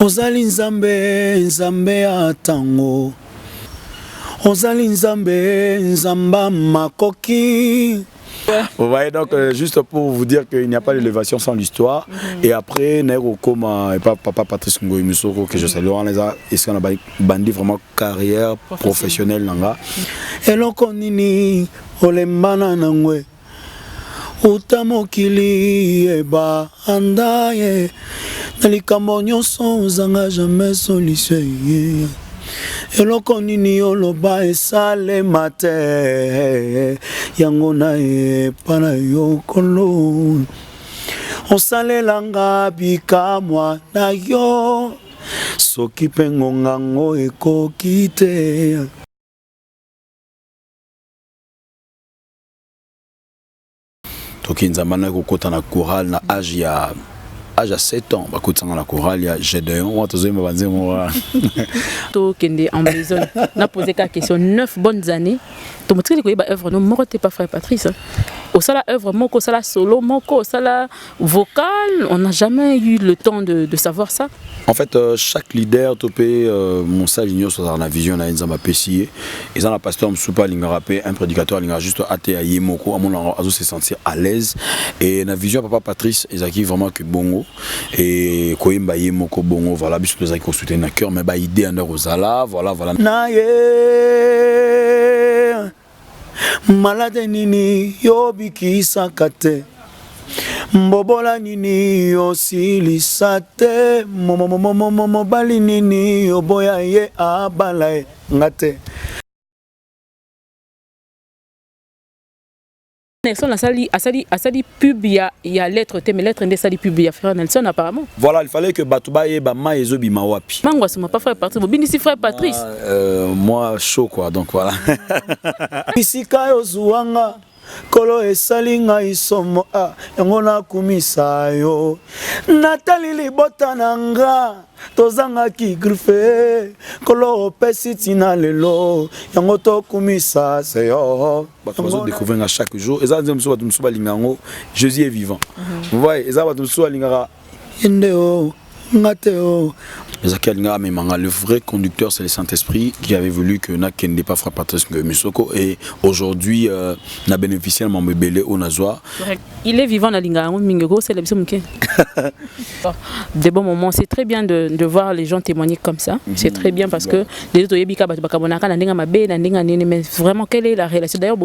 Ozali nzambe, nzambe atango. Ozali nzambe, nzamba makoki. Vous voyez donc, juste pour vous dire qu'il n'y a pas d'élévation sans l'histoire. Et après, Nairo Koma et papa Patrice Ngoï Musoko, que je salue, on les a bandit vraiment carrière professionnelle. Et l'on connaît, olembana nangwe. Utamokili eba andaye. Nalikambo nyonso zanga jamais solution. Eloko nini oloba esale mate yango na pana yokolo osalelanga bikamwa na yo soki pe ngongango ekoki te. Toki nzamana kokota na chorale na âge ya à 7 ans, bah écoute, dans la chorale, il y a G2, on va te dire, moi. To kende en maison, n'a posé la question 9 bonnes années. To montrer que bah œuvre non mort t'es pas frère Patrice. Au sala œuvre moko, au sala solo moko, au sala vocal, on n'a jamais eu le temps de savoir ça. En fait, chaque leader topé mon sage ignore sur la vision na nzamba pesier et ça la pasteur msupa linga rapé un prédicateur linga juste até à yemoko à mon azo se sentir à l'aise et na vision papa Patrice ezaki vraiment que bongo et koimba yemoko bongo voilà biso ezaki ko soutenir na cœur mais ba idée en rozala voilà na ye malade nini yobiki sakate Mbobola nini osilisate mobali nini oboya ye abala ngate. Nelson asali pub ya lettre te mais lettre ndé sali pub ya frère Nelson apparemment. Voilà, il fallait que Batouba et Bama et Zobi Mawapi. Mangwa c'est pas frère Patrice, bobini si frère Patrice. Moi chaud quoi donc voilà. Isika yozuanga Kolo esalinga isomo yango na kumisa yo Natali libota nanga tozanga ki grife kolo opesi tina lelo yango to kumisa se yo bato découvrir à chaque jour eza nzemso bato msuba lingango Jésus est vivant. Vous voyez eza bato msuba lingara endeo ngateo. Le vrai conducteur, c'est le Saint-Esprit qui avait voulu que na kende pas frère Patrice Musoko et aujourd'hui n'a bénéficié de mon bébé au Nazoa. Il est vivant dans l'Inga, c'est le Des bons moments, c'est très bien de voir les gens témoigner comme ça. C'est très bien parce que les autres mais vraiment quelle est la relation d'ailleurs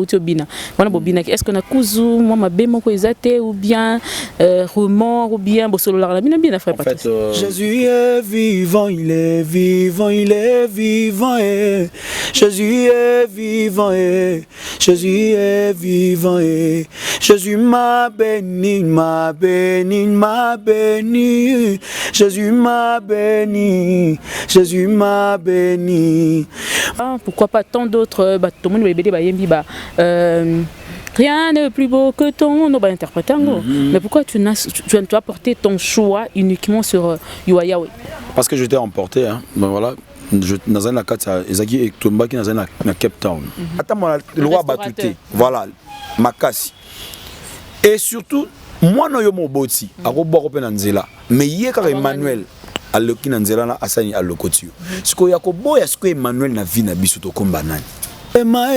est-ce qu'on a cousu moi ma bé moko ezate ou bien remords ou bien bosolo la bien frère Patrice. Jésus est vivant, il est vivant, il est vivant et Jésus est vivant et Jésus est vivant et Jésus m'a béni, m'a béni, m'a béni. Jésus m'a béni, Jésus m'a béni. Pourquoi pas tant d'autres tout le monde rien n'est plus beau que ton nom interpréter. Mais pourquoi tu as porté ton choix uniquement sur Yahweh? Parce que j'étais emporté hein. Ben voilà. Dans un cas Ezaki et Tomba qui dans un Cape Town. Attends moi le roi Batouté. Voilà, Makasi. Et surtout moi no yo moboti akoboko pe na nzela. Mais yeka Emmanuel aloki na nzela na asani alokotio. Siko yakoboya siko Emmanuel na vie na biso to komba nani. Ema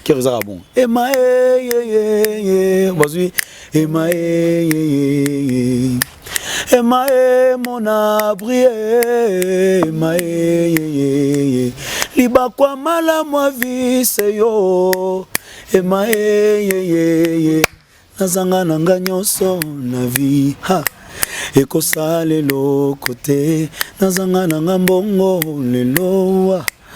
Qui réserve bon. Ema vas-y Ema Ema mon abri Ema liba kwa mala mwa vise yo Ema nazanga nanga nyonso na vie ha ekosale lo kote nazanga nanga mbongo lelo